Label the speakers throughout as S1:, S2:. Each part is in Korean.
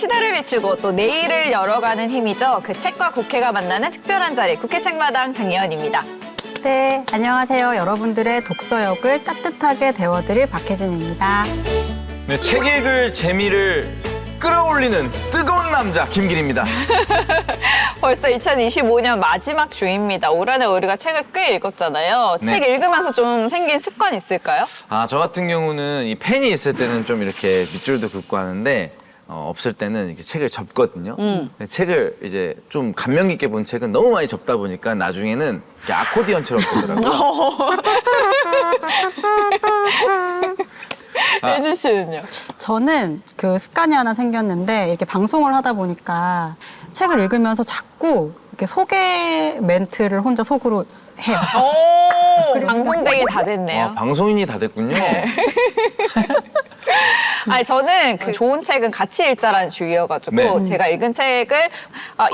S1: 시대를 비추고 또 내일을 열어가는 힘이죠. 그 책과 국회가 만나는 특별한 자리, 국회 책마당 장예원입니다.
S2: 네, 안녕하세요. 여러분들의 독서욕을 따뜻하게 데워드릴 박혜진입니다.
S3: 네, 책 읽을 재미를 끌어올리는 뜨거운 남자 김길입니다.
S1: 벌써 2025년 마지막 주입니다. 올 한해 우리가 책을 꽤 읽었잖아요.
S3: 네.
S1: 책 읽으면서 좀 생긴 습관 있을까요?
S3: 저 같은 경우는 이 펜이 있을 때는 좀 이렇게 밑줄도 긋고 하는데 없을 때는 이렇게 책을 접거든요. 근데 책을 이제 좀 감명 깊게 본 책은 너무 많이 접다 보니까 나중에는 이렇게 아코디언처럼 되더라고요.
S1: 혜진 씨는요?
S2: 저는 그 습관이 하나 생겼는데 이렇게 방송을 하다 보니까 책을 읽으면서 자꾸 이렇게 소개 멘트를 혼자 속으로 해요.
S1: 오, 방송쟁이 다 됐네요.
S3: 방송인이 다 됐군요.
S1: 아니, 저는 그 좋은 책은 같이 읽자라는 주의여가지고
S3: 네.
S1: 제가 읽은 책을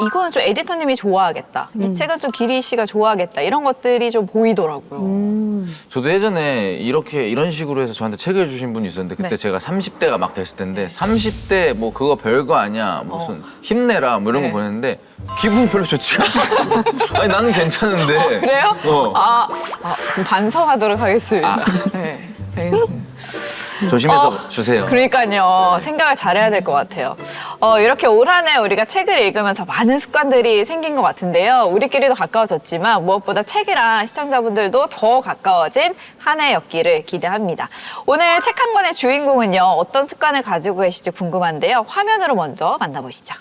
S1: 이거는 좀 에디터님이 좋아하겠다. 이 책은 좀 기리 씨가 좋아하겠다. 이런 것들이 좀 보이더라고요.
S3: 저도 예전에 이런 식으로 해서 저한테 책을 주신 분이 있었는데 그때
S1: 네.
S3: 제가 30대가 막 됐을 텐데 30대 뭐 그거 별거 아니야 무슨 힘내라 뭐 이런
S1: 네.
S3: 거 보냈는데 기분이 별로 좋지가 않아요. 아니 나는 괜찮은데.
S1: 그래요? 그럼 반성하도록 하겠습니다.
S3: 아.
S1: 네. 알겠습니다.
S3: 조심해서 주세요.
S1: 그러니까요. 생각을 잘해야 될 것 같아요. 이렇게 올 한 해 우리가 책을 읽으면서 많은 습관들이 생긴 것 같은데요. 우리끼리도 가까워졌지만 무엇보다 책이랑 시청자분들도 더 가까워진 한 해였기를 기대합니다. 오늘 책 한 권의 주인공은요. 어떤 습관을 가지고 계실지 궁금한데요. 화면으로 먼저 만나보시죠.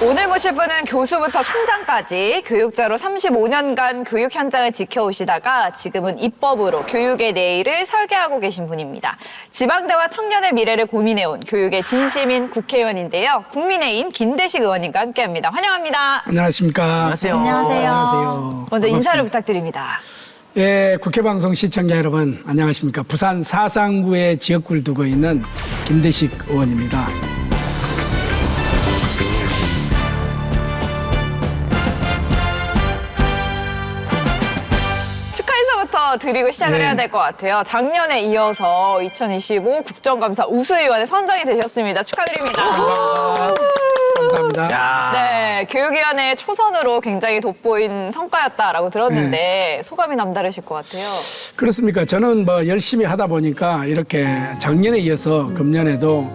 S1: 오늘 모실 분은 교수부터 총장까지 교육자로 35년간 교육 현장을 지켜오시다가 지금은 입법으로 교육의 내일을 설계하고 계신 분입니다. 지방대와 청년의 미래를 고민해온 교육의 진심인 국회의원인데요. 국민의힘 김대식 의원님과 함께합니다. 환영합니다.
S4: 안녕하십니까.
S3: 안녕하세요.
S2: 안녕하세요.
S4: 안녕하세요.
S1: 먼저 인사를
S4: 반갑습니다.
S1: 부탁드립니다.
S4: 예, 국회방송 시청자 여러분, 안녕하십니까. 부산 사상구에 지역구를 두고 있는 김대식 의원입니다.
S1: 축하 인사부터 드리고 시작을
S4: 네.
S1: 해야 될 것 같아요. 작년에 이어서 2025 국정감사 우수의원에 선정이 되셨습니다. 축하드립니다.
S4: 감사합니다.
S3: 야.
S1: 네, 교육위원회 초선으로 굉장히 돋보인 성과였다라고 들었는데 소감이 남다르실 것 같아요.
S4: 그렇습니까? 저는 뭐 열심히 하다 보니까 이렇게 작년에 이어서 금년에도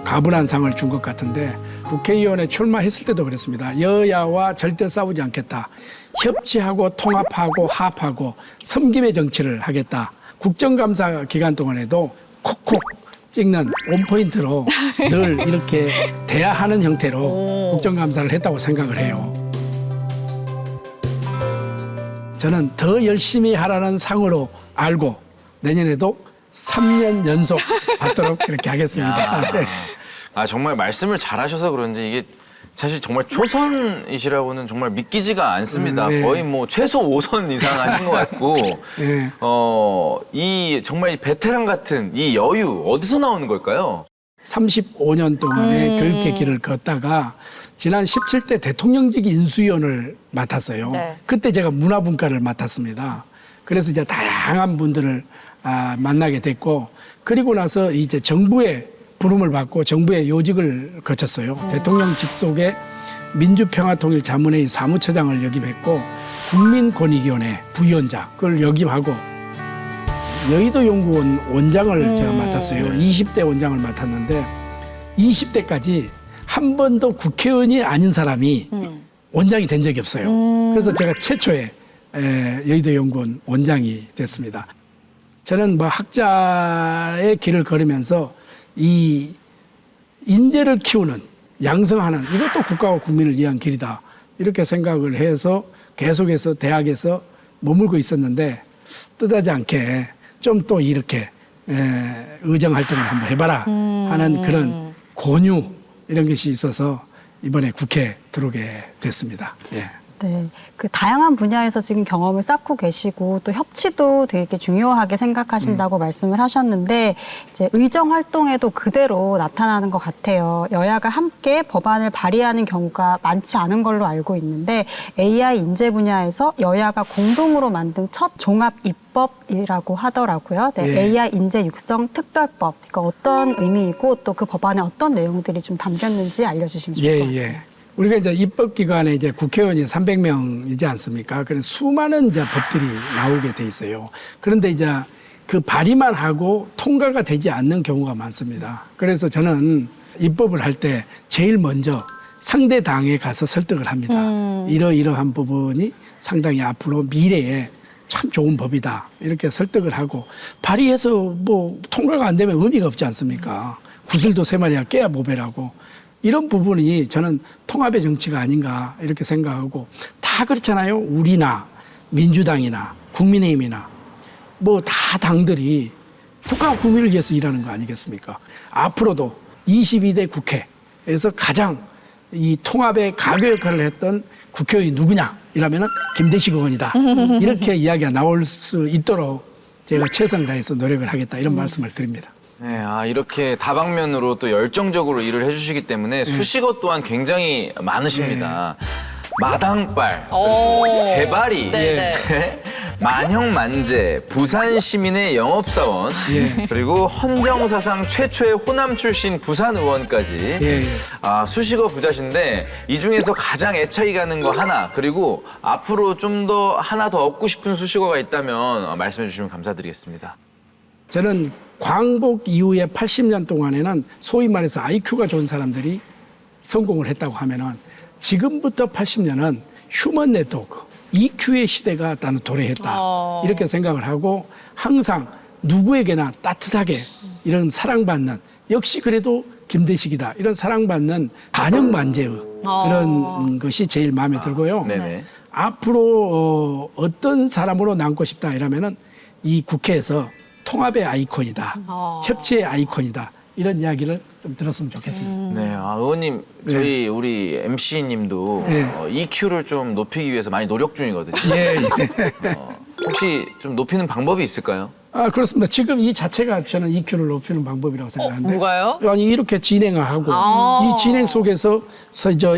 S4: 가분한 상을 준 것 같은데 국회의원에 출마했을 때도 그랬습니다. 여야와 절대 싸우지 않겠다. 협치하고 통합하고 합하고 섬김의 정치를 하겠다. 국정감사 기간 동안에도 콕콕 찍는 원포인트로 늘 이렇게 대화하는 형태로 국정감사를 했다고 생각을 해요. 저는 더 열심히 하라는 상으로 알고 내년에도 3년 연속 받도록 그렇게 하겠습니다. 네.
S3: 정말 말씀을 잘하셔서 그런지 이게 사실 정말 초선이시라고는 정말 믿기지가 않습니다.
S4: 네.
S3: 거의 뭐 최소 5선 이상 하신 것 같고,
S4: 네.
S3: 이 정말 이 베테랑 같은 이 여유 어디서 나오는 걸까요?
S4: 35년 동안의 교육의 길을 걷다가 지난 17대 대통령직 인수위원을 맡았어요.
S1: 네.
S4: 그때 제가 문화분과를 맡았습니다. 그래서 이제 다양한 분들을 만나게 됐고, 그리고 나서 이제 정부의 부름을 받고 정부의 요직을 거쳤어요. 대통령 직속의 민주평화통일자문회의 사무처장을 역임했고 국민권익위원회 부위원장 그걸 역임하고 여의도연구원 원장을 제가 맡았어요. 20대 원장을 맡았는데 20대까지 한 번도 국회의원이 아닌 사람이 원장이 된 적이 없어요. 그래서 제가 최초의 여의도연구원 원장이 됐습니다. 저는 뭐 학자의 길을 걸으면서 이 인재를 키우는 양성하는 이것도 국가와 국민을 위한 길이다 이렇게 생각을 해서 계속해서 대학에서 머물고 있었는데 뜻하지 않게 좀 또 이렇게 의정 활동을 한번 해봐라 하는 그런 권유 이런 것이 있어서 이번에 국회에 들어오게 됐습니다. 예.
S2: 네, 그 다양한 분야에서 지금 경험을 쌓고 계시고 또 협치도 되게 중요하게 생각하신다고 말씀을 하셨는데 이제 의정 활동에도 그대로 나타나는 것 같아요. 여야가 함께 법안을 발의하는 경우가 많지 않은 걸로 알고 있는데 AI 인재 분야에서 여야가 공동으로 만든 첫 종합 입법이라고 하더라고요. 네,
S4: 예.
S2: AI 인재 육성 특별법. 이거 어떤 의미이고 또 그 법안에 어떤 내용들이 좀 담겼는지 알려주시면 좋을 것 같아요.
S4: 예. 우리가 이제 입법기관에 이제 국회의원이 300명이지 않습니까? 그래서 수많은 이제 법들이 나오게 돼 있어요. 그런데 이제 그 발의만 하고 통과가 되지 않는 경우가 많습니다. 그래서 저는 입법을 할 때 제일 먼저 상대 당에 가서 설득을 합니다. 이러이러한 부분이 상당히 앞으로 미래에 참 좋은 법이다. 이렇게 설득을 하고 발의해서 뭐 통과가 안 되면 의미가 없지 않습니까? 구슬도 세 마리야 깨야 보배라고. 이런 부분이 저는 통합의 정치가 아닌가 이렇게 생각하고 다 그렇잖아요. 우리나 민주당이나 국민의힘이나 뭐 다 당들이 국가와 국민을 위해서 일하는 거 아니겠습니까? 앞으로도 22대 국회에서 가장 이 통합의 가교 역할을 했던 국회의원이 누구냐 이러면은 김대식 의원이다. 이렇게 이야기가 나올 수 있도록 제가 최선을 다해서 노력을 하겠다 이런 말씀을 드립니다.
S3: 네, 이렇게 다방면으로 또 열정적으로 일을 해주시기 때문에 수식어 또한 굉장히 많으십니다. 마당발, 개발이,
S1: 네네.
S3: 만형만재, 부산 시민의 영업사원,
S4: 예.
S3: 그리고 헌정사상 최초의 호남 출신 부산 의원까지
S4: 예.
S3: 수식어 부자신데 이 중에서 가장 애착이 가는 거 하나, 그리고 앞으로 좀 더 하나 더 얻고 싶은 수식어가 있다면 말씀해 주시면 감사드리겠습니다.
S4: 저는 광복 이후에 80년 동안에는 소위 말해서 IQ가 좋은 사람들이 성공을 했다고 하면은 지금부터 80년은 휴먼 네트워크, EQ의 시대가 나는 도래했다. 이렇게 생각을 하고 항상 누구에게나 따뜻하게 이런 사랑받는 역시 그래도 김대식이다. 이런 사랑받는 반영만재의 그런 것이 제일 마음에 들고요.
S3: 네네.
S4: 앞으로 어떤 사람으로 남고 싶다 이러면은 이 국회에서 통합의 아이콘이다. 협치의 아이콘이다. 이런 이야기를 좀 들었으면 좋겠습니다.
S3: 네, 의원님, 저희 우리 MC님도
S4: 네.
S3: EQ를 좀 높이기 위해서 많이 노력 중이거든요.
S4: 예, 예.
S3: 혹시 좀 높이는 방법이 있을까요?
S4: 그렇습니다. 지금 이 자체가 저는 EQ를 높이는 방법이라고 생각하는데.
S1: 뭐가요?
S4: 아니, 이렇게 진행을 하고 이 진행 속에서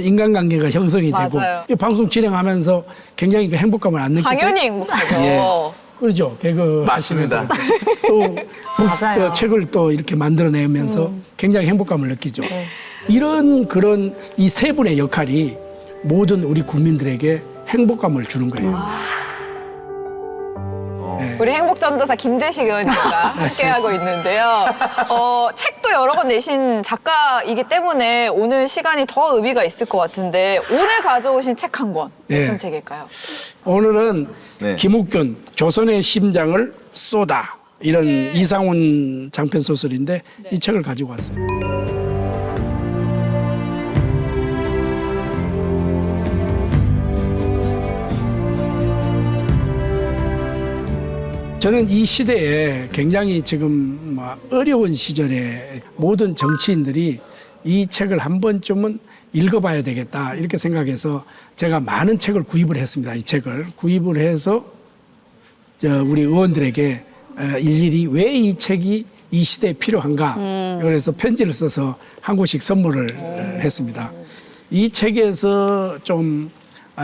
S4: 인간관계가 형성이 되고
S1: 맞아요.
S4: 이 방송 진행하면서 굉장히 그 행복감을 안 느끼세요?
S1: 당연히 행복하죠.
S4: 예. 그렇죠. 개그
S3: 맞습니다.
S4: 하시면서 또
S2: 맞아요.
S4: 책을 또 이렇게 만들어내면서 굉장히 행복감을 느끼죠. 이런 그런 이 세 분의 역할이 모든 우리 국민들에게 행복감을 주는 거예요.
S1: 우리 행복전도사 김대식 의원님과 함께하고 있는데요. 책도 여러 권 내신 작가이기 때문에 오늘 시간이 더 의미가 있을 것 같은데 오늘 가져오신 책 한 권
S4: 네.
S1: 어떤 책일까요?
S4: 오늘은
S3: 네.
S4: 김옥균 조선의 심장을 쏟아 이런 이상훈 장편 소설인데 이 책을 가지고 왔어요. 저는 이 시대에 굉장히 지금 어려운 시절에 모든 정치인들이 이 책을 한 번쯤은 읽어봐야 되겠다 이렇게 생각해서 제가 많은 책을 구입을 했습니다. 이 책을 구입을 해서 우리 의원들에게 일일이 왜 이 책이 이 시대에 필요한가 그래서 편지를 써서 한 권씩 선물을 했습니다. 이 책에서 좀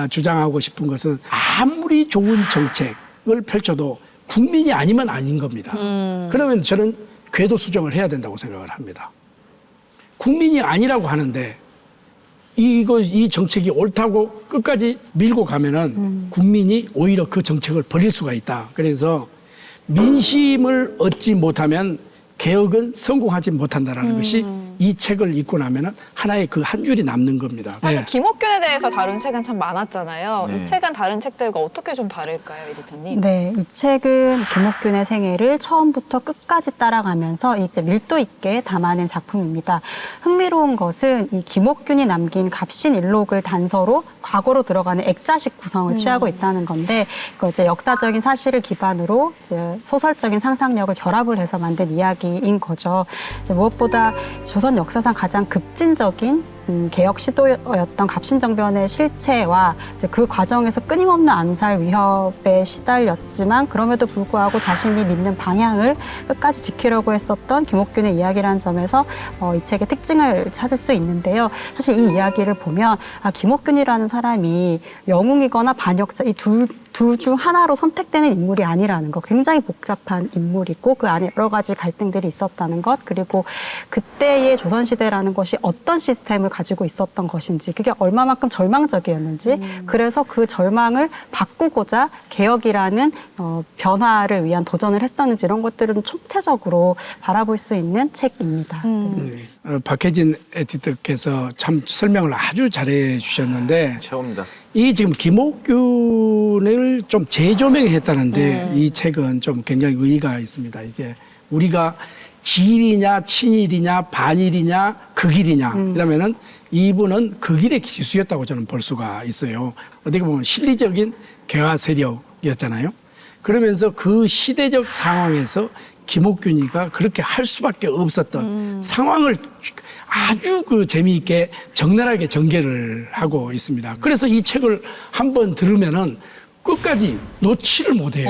S4: 주장하고 싶은 것은 아무리 좋은 정책을 펼쳐도 국민이 아니면 아닌 겁니다. 그러면 저는 궤도 수정을 해야 된다고 생각을 합니다. 국민이 아니라고 하는데 이 정책이 옳다고 끝까지 밀고 가면은 국민이 오히려 그 정책을 버릴 수가 있다. 그래서 민심을 얻지 못하면 개혁은 성공하지 못한다라는 것이 이 책을 읽고 나면은 하나의 그 한 줄이 남는 겁니다.
S1: 사실
S4: 네.
S1: 김옥균에 대해서 다룬 책은 참 많았잖아요.
S3: 네.
S1: 이 책은 다른 책들과 어떻게 좀 다를까요, 에디터님?
S2: 네, 이 책은 김옥균의 생애를 처음부터 끝까지 따라가면서 이제 밀도 있게 담아낸 작품입니다. 흥미로운 것은 이 김옥균이 남긴 갑신일록을 단서로 과거로 들어가는 액자식 구성을 취하고 있다는 건데, 이거 이제 역사적인 사실을 기반으로 이제 소설적인 상상력을 결합을 해서 만든 이야기인 거죠. 이제 무엇보다 조선 역사상 가장 급진적인 획기적인 개혁 시도였던 갑신정변의 실체와 이제 그 과정에서 끊임없는 암살 위협에 시달렸지만 그럼에도 불구하고 자신이 믿는 방향을 끝까지 지키려고 했었던 김옥균의 이야기라는 점에서 이 책의 특징을 찾을 수 있는데요. 사실 이 이야기를 보면 김옥균이라는 사람이 영웅이거나 반역자 이 둘 중 하나로 선택되는 인물이 아니라는 것, 굉장히 복잡한 인물이고 그 안에 여러 가지 갈등들이 있었다는 것, 그리고 그때의 조선시대라는 것이 어떤 시스템을 가지고 있었던 것인지, 그게 얼마만큼 절망적이었는지, 그래서 그 절망을 바꾸고자 개혁이라는 변화를 위한 도전을 했었는지, 이런 것들은 총체적으로 바라볼 수 있는 책입니다.
S4: 박혜진 에디터께서 참 설명을 아주 잘해 주셨는데
S3: 최고입니다.
S4: 이 지금 김옥균을 좀 재조명했다는데 이 책은 좀 굉장히 의의가 있습니다. 이게 우리가 질이냐 친일이냐 반일이냐 극일이냐 이러면은 이분은 극일의 기수였다고 저는 볼 수가 있어요. 어떻게 보면 실리적인 개화 세력이었잖아요. 그러면서 그 시대적 상황에서 김옥균이가 그렇게 할 수밖에 없었던 상황을 아주 그 재미있게 적나라하게 전개를 하고 있습니다. 그래서 이 책을 한번 들으면은 끝까지 놓지를 못해요.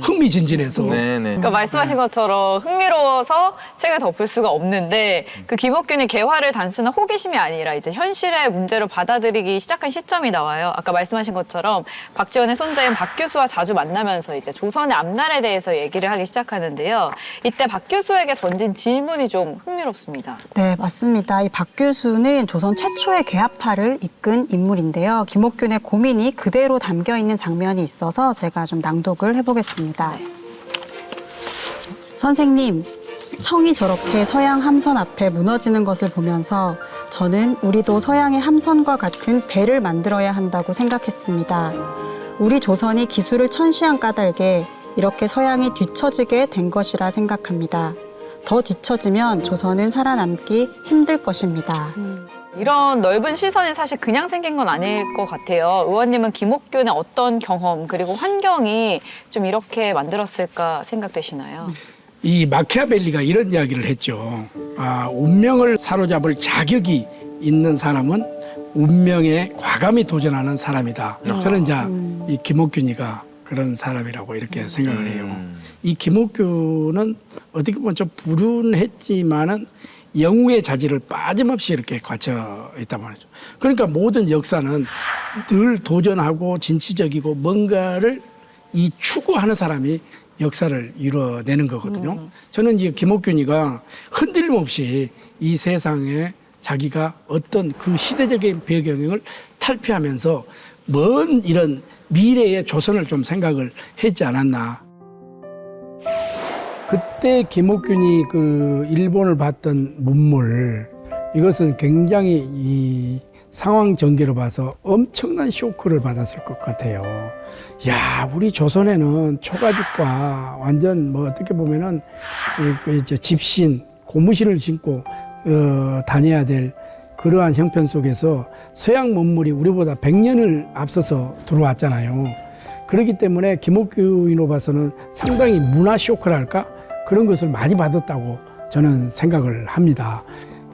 S4: 흥미진진해서.
S3: 네네.
S1: 그러니까 말씀하신 것처럼 흥미로워서 책을 덮을 수가 없는데 그 김옥균의 개화를 단순한 호기심이 아니라 이제 현실의 문제로 받아들이기 시작한 시점이 나와요. 아까 말씀하신 것처럼 박지원의 손자인 박규수와 자주 만나면서 이제 조선의 앞날에 대해서 얘기를 하기 시작하는데요. 이때 박규수에게 던진 질문이 좀 흥미롭습니다.
S2: 네, 맞습니다. 이 박규수는 조선 최초의 개화파를 이끈 인물인데요. 김옥균의 고민이 그대로 담겨 있는 장면이 있어서 제가 좀 낭독을 해보겠습니다. 선생님, 청이 저렇게 서양 함선 앞에 무너지는 것을 보면서 저는 우리도 서양의 함선과 같은 배를 만들어야 한다고 생각했습니다. 우리 조선이 기술을 천시한 까닭에 이렇게 서양이 뒤처지게 된 것이라 생각합니다. 더 뒤처지면 조선은 살아남기 힘들 것입니다.
S1: 이런 넓은 시선이 사실 그냥 생긴 건 아닐 것 같아요. 의원님은 김옥균의 어떤 경험 그리고 환경이 좀 이렇게 만들었을까 생각되시나요?
S4: 이 마키아벨리가 이런 이야기를 했죠. 운명을 사로잡을 자격이 있는 사람은 운명에 과감히 도전하는 사람이다. 저는 이제 이 김옥균이가 그런 사람이라고 이렇게 생각을 해요. 이 김옥균은 어떻게 보면 좀 불운했지만은 영웅의 자질을 빠짐없이 이렇게 갖춰 있단 말이죠. 그러니까 모든 역사는 늘 도전하고 진취적이고 뭔가를 이 추구하는 사람이 역사를 이뤄내는 거거든요. 저는 이 김옥균이가 흔들림 없이 이 세상에 자기가 어떤 그 시대적인 배경을 탈피하면서 먼 이런 미래의 조선을 좀 생각을 했지 않았나. 그때 김옥균이 그 일본을 봤던 문물, 이것은 굉장히 이 상황 전개로 봐서 엄청난 쇼크를 받았을 것 같아요. 야, 우리 조선에는 초가죽과 완전 뭐 어떻게 보면은 이제 집신, 고무신을 신고 다녀야 될 그러한 형편 속에서 서양 문물이 우리보다 100년을 앞서서 들어왔잖아요. 그렇기 때문에 김옥균으로 봐서는 상당히 문화 쇼크랄까? 그런 것을 많이 받았다고 저는 생각을 합니다.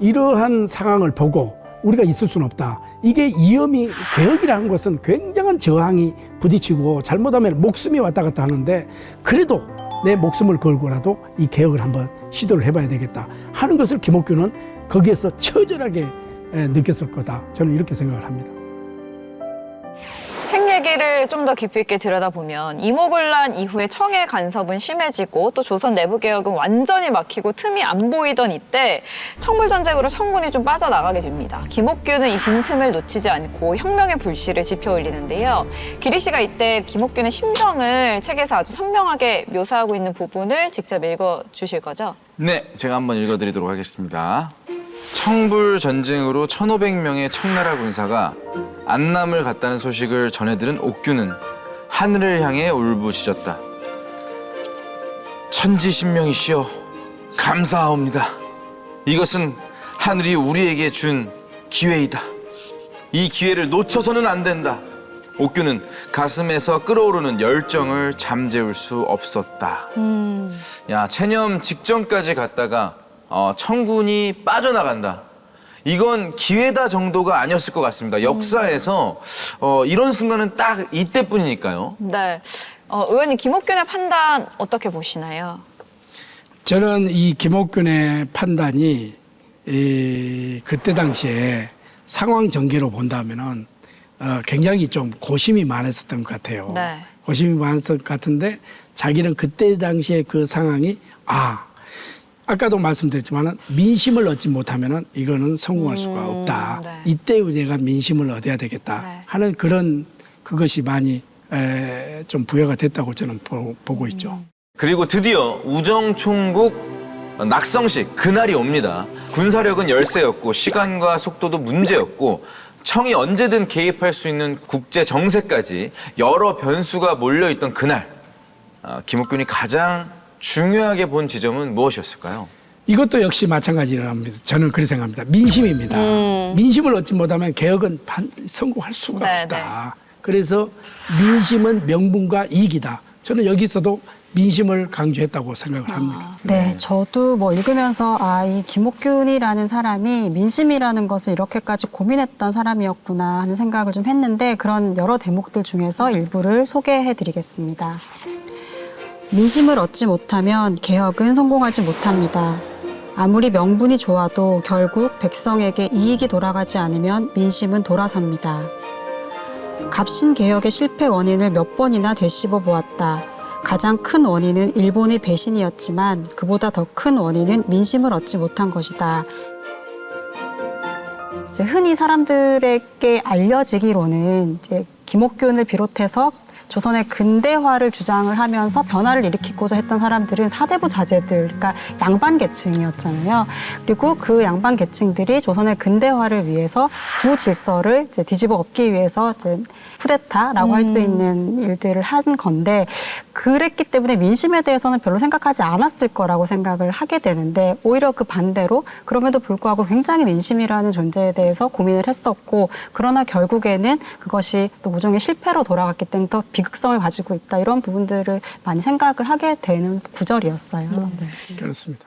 S4: 이러한 상황을 보고 우리가 있을 수는 없다. 이게 위험이, 개혁이라는 것은 굉장한 저항이 부딪히고 잘못하면 목숨이 왔다 갔다 하는데 그래도 내 목숨을 걸고라도 이 개혁을 한번 시도를 해봐야 되겠다 하는 것을 김옥균은 거기에서 처절하게 느꼈을 거다. 저는 이렇게 생각을 합니다.
S1: 책 얘기를 좀 더 깊이 있게 들여다보면 이모군란 이후에 청의 간섭은 심해지고 또 조선 내부 개혁은 완전히 막히고 틈이 안 보이던 이때 청물전쟁으로 청군이 좀 빠져나가게 됩니다. 김옥균은 이 빈틈을 놓치지 않고 혁명의 불씨를 지펴 올리는데요. 기리 씨가 이때 김옥균의 심정을 책에서 아주 선명하게 묘사하고 있는 부분을 직접 읽어주실 거죠?
S3: 네, 제가 한번 읽어드리도록 하겠습니다. 청불 전쟁으로 1,500명의 청나라 군사가 안남을 갔다는 소식을 전해들은 옥균은 하늘을 향해 울부짖었다. 천지신명이시여 감사하옵니다. 이것은 하늘이 우리에게 준 기회이다. 이 기회를 놓쳐서는 안 된다. 옥균은 가슴에서 끓어오르는 열정을 잠재울 수 없었다. 야, 체념 직전까지 갔다가 청군이 빠져나간다. 이건 기회다 정도가 아니었을 것 같습니다. 역사에서 이런 순간은 딱 이때뿐이니까요.
S1: 네. 의원님 김옥균의 판단 어떻게 보시나요?
S4: 저는 이 김옥균의 판단이 그때 당시에 상황 전개로 본다면은 굉장히 좀 고심이 많았었던 것 같아요.
S1: 네.
S4: 고심이 많았을 것 같은데 자기는 그때 당시에 그 상황이 아까도 말씀드렸지만은 민심을 얻지 못하면은 이거는 성공할 수가 없다.
S1: 네.
S4: 이때 내가 민심을 얻어야 되겠다
S1: 네.
S4: 하는 그것이 많이 좀 부여가 됐다고 저는 보고 있죠.
S3: 그리고 드디어 우정총국 낙성식 그날이 옵니다. 군사력은 열세였고 시간과 속도도 문제였고 청이 언제든 개입할 수 있는 국제 정세까지 여러 변수가 몰려있던 그날 김옥균이 가장 중요하게 본 지점은 무엇이었을까요?
S4: 이것도 역시 마찬가지랍니다. 저는 그렇게 생각합니다. 민심입니다. 민심을 얻지 못하면 개혁은 성공할 수가
S1: 네,
S4: 없다. 그래서 민심은 명분과 이익이다. 저는 여기서도 민심을 강조했다고 생각을 합니다.
S2: 네, 저도 뭐 읽으면서 이 김옥균이라는 사람이 민심이라는 것을 이렇게까지 고민했던 사람이었구나 하는 생각을 좀 했는데 그런 여러 대목들 중에서 일부를 소개해드리겠습니다. 민심을 얻지 못하면 개혁은 성공하지 못합니다. 아무리 명분이 좋아도 결국 백성에게 이익이 돌아가지 않으면 민심은 돌아섭니다. 갑신 개혁의 실패 원인을 몇 번이나 되씹어 보았다. 가장 큰 원인은 일본의 배신이었지만 그보다 더 큰 원인은 민심을 얻지 못한 것이다. 이제 흔히 사람들에게 알려지기로는 이제 김옥균을 비롯해서 조선의 근대화를 주장을 하면서 변화를 일으키고자 했던 사람들은 사대부 자제들, 그러니까 양반 계층이었잖아요. 그리고 그 양반 계층들이 조선의 근대화를 위해서 구질서를 이제 뒤집어 엎기 위해서 이제 쿠데타라고 할 수 있는 일들을 한 건데 그랬기 때문에 민심에 대해서는 별로 생각하지 않았을 거라고 생각을 하게 되는데 오히려 그 반대로 그럼에도 불구하고 굉장히 민심이라는 존재에 대해서 고민을 했었고 그러나 결국에는 그것이 또 모종의 실패로 돌아갔기 때문에 더 비극성을 가지고 있다 이런 부분들을 많이 생각을 하게 되는 구절이었어요. 네.
S4: 그렇습니다.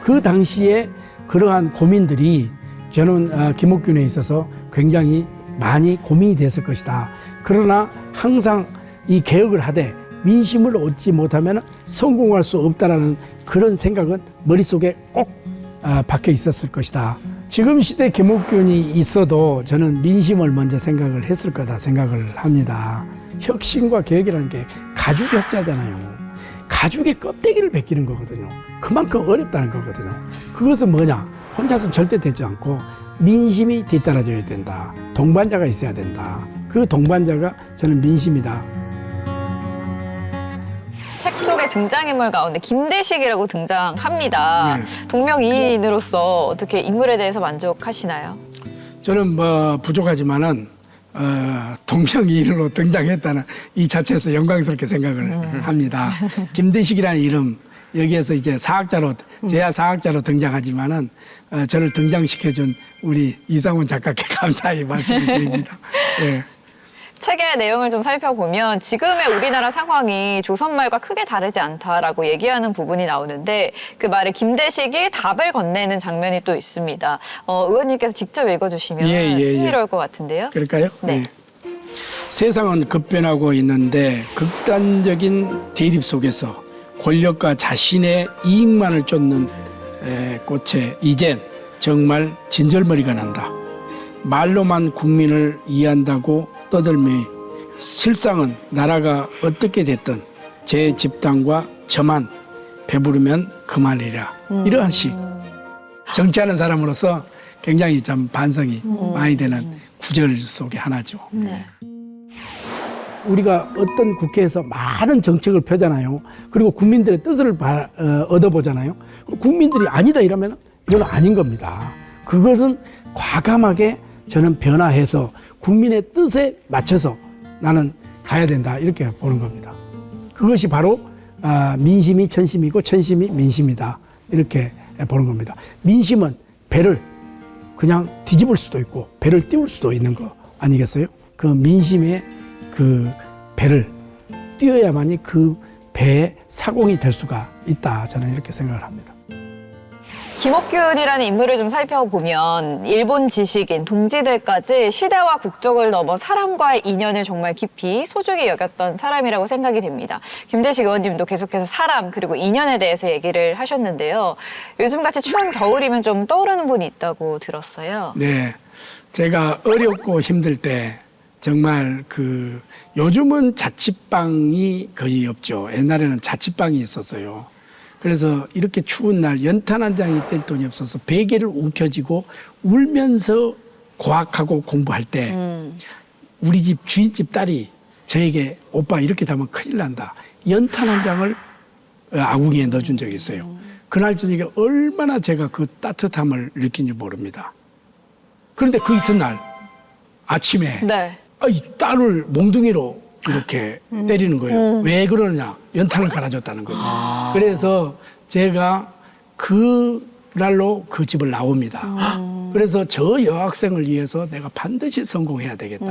S4: 그 당시에 그러한 고민들이 저는 김옥균에 있어서 굉장히 많이 고민이 됐을 것이다. 그러나 항상 이 개혁을 하되 민심을 얻지 못하면 성공할 수 없다라는 그런 생각은 머릿속에 꼭 박혀 있었을 것이다. 지금 시대 김옥균이 있어도 저는 민심을 먼저 생각을 했을 거다 생각을 합니다. 혁신과 개혁이라는 게 가죽 혁자잖아요. 가죽의 껍데기를 벗기는 거거든요. 그만큼 어렵다는 거거든요. 그것은 뭐냐? 혼자서 절대 되지 않고 민심이 뒤따라줘야 된다. 동반자가 있어야 된다. 그 동반자가 저는 민심이다.
S1: 책 속의 등장인물 가운데 김대식이라고 등장합니다.
S4: 네.
S1: 동명이인으로서 어떻게 인물에 대해서 만족하시나요?
S4: 저는 뭐 부족하지만은 동명이인으로 등장했다는 이 자체에서 영광스럽게 생각을 합니다. 김대식이라는 이름 여기에서 이제 사학자로 제야 사학자로 등장하지만은 저를 등장시켜준 우리 이상훈 작가께 감사히 말씀드립니다. 예.
S1: 책의 내용을 좀 살펴보면 지금의 우리나라 상황이 조선말과 크게 다르지 않다라고 얘기하는 부분이 나오는데 그 말에 김대식이 답을 건네는 장면이 또 있습니다. 의원님께서 직접 읽어주시면 흥미로울 것 같은데요.
S4: 그럴까요?
S1: 네.
S4: 세상은 급변하고 있는데 극단적인 대립 속에서 권력과 자신의 이익만을 쫓는 꽃에 이젠 정말 진절머리가 난다. 말로만 국민을 이해한다고 떠들며 실상은 나라가 어떻게 됐든 제 집단과 저만 배부르면 그만이라. 이러한 시 정치하는 사람으로서 굉장히 좀 반성이 많이 되는 구절 속의 하나죠.
S1: 네.
S4: 우리가 어떤 국회에서 많은 정책을 펴잖아요. 그리고 국민들의 뜻을 얻어보잖아요. 국민들이 아니다 이러면 이건 아닌 겁니다. 그것은 과감하게 저는 변화해서 국민의 뜻에 맞춰서 나는 가야 된다 이렇게 보는 겁니다. 그것이 바로 민심이 천심이고 천심이 민심이다 이렇게 보는 겁니다. 민심은 배를 그냥 뒤집을 수도 있고 배를 띄울 수도 있는 거 아니겠어요? 그 민심의 그 배를 띄어야만이 그 배의 사공이 될 수가 있다 저는 이렇게 생각을 합니다.
S1: 김옥균이라는 인물을 좀 살펴보면 일본 지식인, 동지들까지 시대와 국적을 넘어 사람과의 인연을 정말 깊이 소중히 여겼던 사람이라고 생각이 됩니다. 김대식 의원님도 계속해서 사람 그리고 인연에 대해서 얘기를 하셨는데요. 요즘같이 추운 겨울이면 좀 떠오르는 분이 있다고 들었어요.
S4: 네. 제가 어렵고 힘들 때 정말 요즘은 자취방이 거의 없죠. 옛날에는 자취방이 있었어요. 그래서 이렇게 추운 날 연탄 한 장이 뗄 돈이 없어서 베개를 움켜쥐고 울면서 과학하고 공부할 때 우리 집 주인집 딸이 저에게 오빠 이렇게 자면 큰일 난다. 연탄 한 장을 아궁이에 넣어준 적이 있어요. 그날 저녁에 얼마나 제가 그 따뜻함을 느낀지 모릅니다. 그런데 그 이튿날 아침에
S1: 네.
S4: 이 딸을 몽둥이로 이렇게 때리는 거예요. 왜 그러느냐? 연탄을 갈아줬다는 거예요. 그래서 제가 그 날로 그 집을 나옵니다. 그래서 저 여학생을 위해서 내가 반드시 성공해야 되겠다.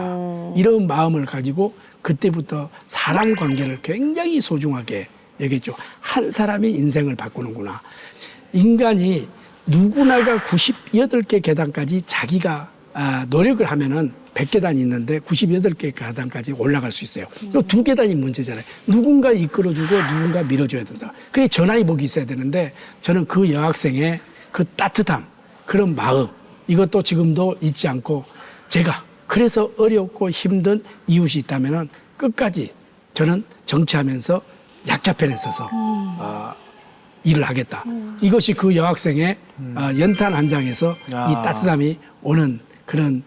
S4: 이런 마음을 가지고 그때부터 사람 관계를 굉장히 소중하게 여겼죠. 한 사람이 인생을 바꾸는구나. 인간이 누구나가 98개 계단까지 자기가 노력을 하면은 100계단이 있는데 98개 계단까지 올라갈 수 있어요. 이 2계단이 문제잖아요. 누군가 이끌어주고 누군가 밀어줘야 된다. 그게 전화위복이 있어야 되는데 저는 그 여학생의 그 따뜻함, 그런 마음, 이것도 지금도 잊지 않고 제가 그래서 어렵고 힘든 이웃이 있다면은 끝까지 저는 정치하면서 약자편에 서서 일을 하겠다. 이것이 그 여학생의 연탄 한 장에서 이 따뜻함이 오는 그런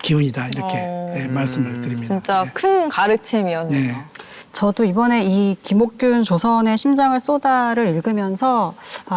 S4: 기운이다 이렇게 말씀을 드립니다.
S1: 진짜
S4: 네.
S1: 큰 가르침이었네요.
S4: 네.
S2: 저도 이번에 이 김옥균 조선의 심장을 쏟아를 읽으면서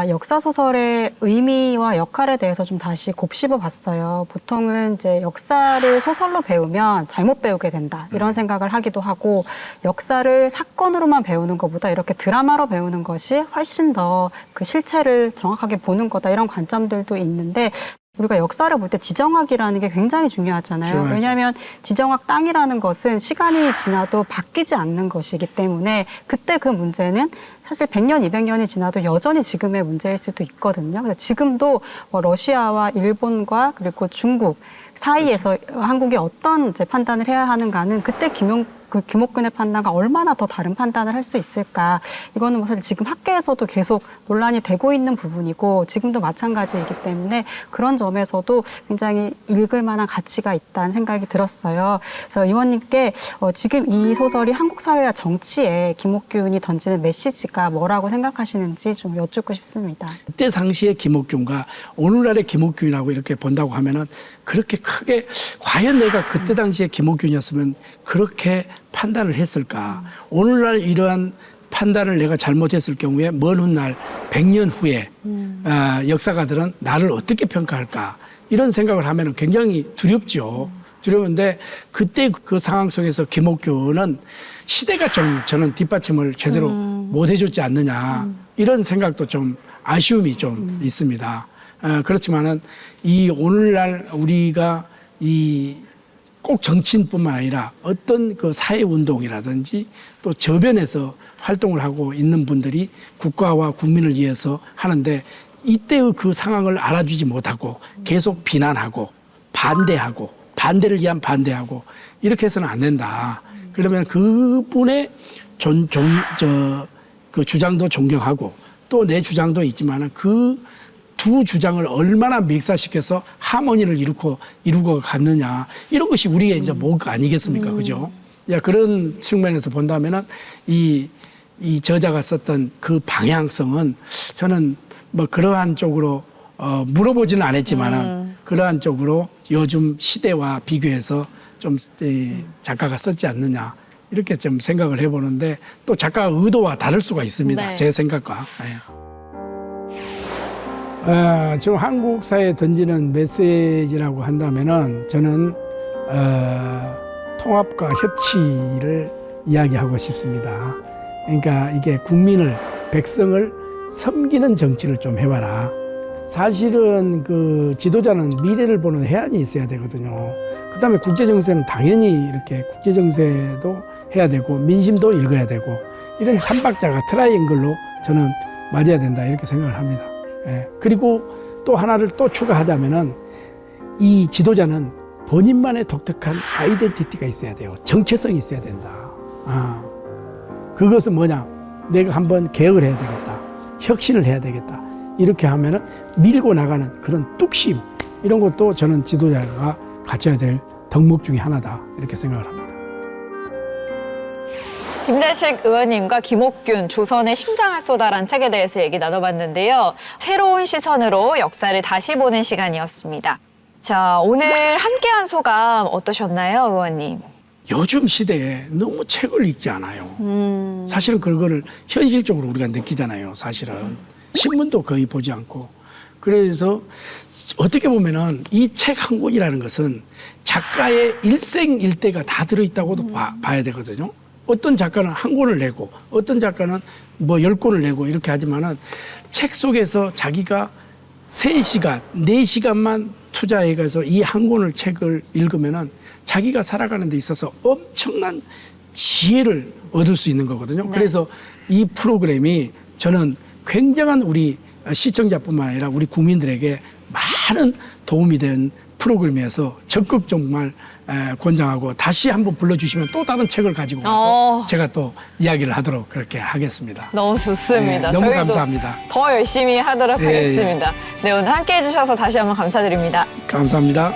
S2: 역사 소설의 의미와 역할에 대해서 좀 다시 곱씹어 봤어요. 보통은 이제 역사를 소설로 배우면 잘못 배우게 된다 이런 생각을 하기도 하고 역사를 사건으로만 배우는 것보다 이렇게 드라마로 배우는 것이 훨씬 더 그 실체를 정확하게 보는 거다 이런 관점들도 있는데 우리가 역사를 볼 때 지정학이라는 게 굉장히 중요하잖아요.
S4: 중요하죠.
S2: 왜냐하면 지정학 땅이라는 것은 시간이 지나도 바뀌지 않는 것이기 때문에 그때 그 문제는 사실 100년, 200년이 지나도 여전히 지금의 문제일 수도 있거든요. 그래서 지금도 뭐 러시아와 일본과 그리고 중국 사이에서 한국이 어떤 이제 판단을 해야 하는가는 그때 김옥균의 판단과 얼마나 더 다른 판단을 할 수 있을까. 이거는 뭐 사실 지금 학계에서도 계속 논란이 되고 있는 부분이고 지금도 마찬가지이기 때문에 그런 점에서도 굉장히 읽을 만한 가치가 있다는 생각이 들었어요. 그래서 의원님께 지금 이 소설이 한국 사회와 정치에 김옥균이 던지는 메시지가 뭐라고 생각하시는지 좀 여쭙고 싶습니다.
S4: 그때 당시의 김옥균과 오늘날의 김옥균이라고 이렇게 본다고 하면은 그렇게 크게 과연 내가 그때 당시에 김옥균이었으면 그렇게 판단을 했을까? 오늘날 이러한 판단을 내가 잘못했을 경우에 먼 훗날 100년 후에 역사가들은 나를 어떻게 평가할까? 이런 생각을 하면 굉장히 두렵죠. 두려운데 그때 그 상황 속에서 김옥균은 시대가 좀 저는 뒷받침을 제대로 못 해줬지 않느냐 이런 생각도 좀 아쉬움이 좀 있습니다. 그렇지만은 이 오늘날 우리가 이 꼭 정치인뿐만 아니라 어떤 그 사회운동이라든지 또 저변에서 활동을 하고 있는 분들이 국가와 국민을 위해서 하는데 이때의 그 상황을 알아주지 못하고 계속 비난하고 반대하고 반대를 위한 반대하고 이렇게 해서는 안 된다. 그러면 그분의 그 주장도 존경하고 또 내 주장도 있지만은 그 두 주장을 얼마나 믹사시켜서 하모니를 이루고 갔느냐 이런 것이 우리의 이제 목 아니겠습니까, 그죠? 야, 그런 측면에서 본다면은 이 저자가 썼던 그 방향성은 저는 뭐 그러한 쪽으로 물어보지는 않았지만은 그러한 쪽으로 요즘 시대와 비교해서 좀 작가가 썼지 않느냐 이렇게 좀 생각을 해보는데 또 작가 의도와 다를 수가 있습니다.
S1: 네.
S4: 제 생각과. 네. 지금 한국 사회에 던지는 메시지라고 한다면은 저는 통합과 협치를 이야기하고 싶습니다. 그러니까 이게 국민을, 백성을 섬기는 정치를 좀 해봐라. 사실은 그 지도자는 미래를 보는 해안이 있어야 되거든요. 그 다음에 국제정세는 당연히 이렇게 국제정세도 해야 되고 민심도 읽어야 되고 이런 삼박자가 트라이앵글로 저는 맞아야 된다 이렇게 생각을 합니다. 예. 그리고 또 하나를 또 추가하자면은 이 지도자는 본인만의 독특한 아이덴티티가 있어야 돼요. 정체성이 있어야 된다. 그것은 뭐냐? 내가 한번 개혁을 해야 되겠다. 혁신을 해야 되겠다. 이렇게 하면은 밀고 나가는 그런 뚝심, 이런 것도 저는 지도자가 갖춰야 될 덕목 중에 하나다. 이렇게 생각을 합니다.
S1: 김대식 의원님과 김옥균 조선의 심장을 쏟아란 책에 대해서 얘기 나눠봤는데요. 새로운 시선으로 역사를 다시 보는 시간이었습니다. 자, 오늘 함께한 소감 어떠셨나요, 의원님?
S4: 요즘 시대에 너무 책을 읽지 않아요. 사실은 그거를 현실적으로 우리가 느끼잖아요. 사실은 신문도 거의 보지 않고. 그래서 어떻게 보면은 이 책 한 권이라는 것은 작가의 일생일대가 다 들어있다고도 봐야 되거든요. 어떤 작가는 한 권을 내고 어떤 작가는 뭐 10권을 내고 이렇게 하지만은 책 속에서 자기가 3시간, 4시간만 투자해가서 이 한 권을 책을 읽으면은 자기가 살아가는 데 있어서 엄청난 지혜를 얻을 수 있는 거거든요. 그래서 이 프로그램이 저는 굉장한 우리 시청자뿐만 아니라 우리 국민들에게 많은 도움이 된 프로그램이어서 적극 정말 권장하고 다시 한번 불러주시면 또 다른 책을 가지고 와서 제가 또 이야기를 하도록 그렇게 하겠습니다.
S1: 너무 좋습니다.
S4: 네, 너무
S1: 저희도
S4: 감사합니다.
S1: 더 열심히 하도록
S4: 예,
S1: 하겠습니다. 네, 오늘 함께 해주셔서 다시 한번 감사드립니다.
S4: 감사합니다.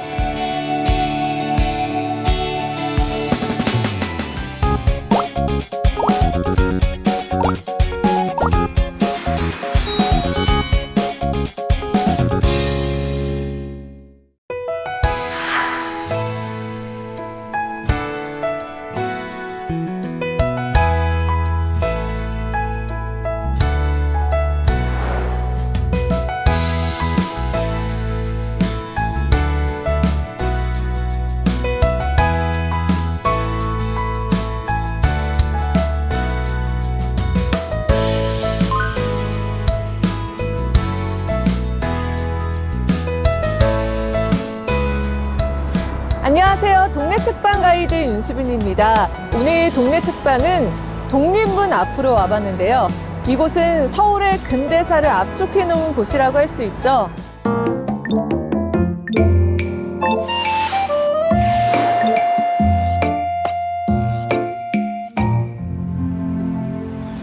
S5: 안녕하세요. 동네 책방 가이드 윤수빈입니다. 오늘 동네 책방은 독립문 앞으로 와봤는데요. 이곳은 서울의 근대사를 압축해 놓은 곳이라고 할 수 있죠.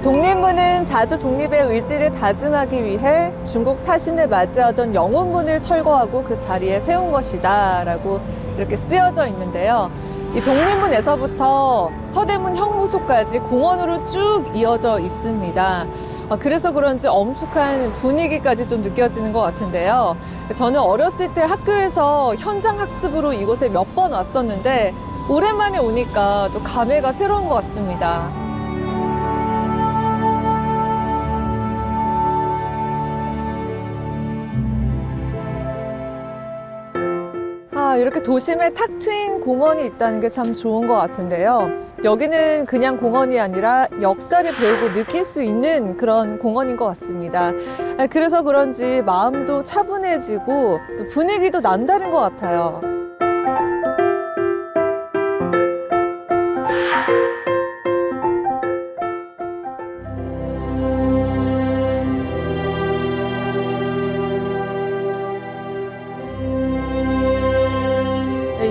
S5: 독립문은 자주 독립의 의지를 다짐하기 위해 중국 사신을 맞이하던 영운문을 철거하고 그 자리에 세운 것이다 라고 이렇게 쓰여져 있는데요. 이 독립문에서부터 서대문 형무소까지 공원으로 쭉 이어져 있습니다. 그래서 그런지 엄숙한 분위기까지 좀 느껴지는 것 같은데요. 저는 어렸을 때 학교에서 현장 학습으로 이곳에 몇 번 왔었는데 오랜만에 오니까 또 감회가 새로운 것 같습니다. 이렇게 도심에 탁 트인 공원이 있다는 게 참 좋은 것 같은데요. 여기는 그냥 공원이 아니라 역사를 배우고 느낄 수 있는 그런 공원인 것 같습니다. 그래서 그런지 마음도 차분해지고 또 분위기도 남다른 것 같아요.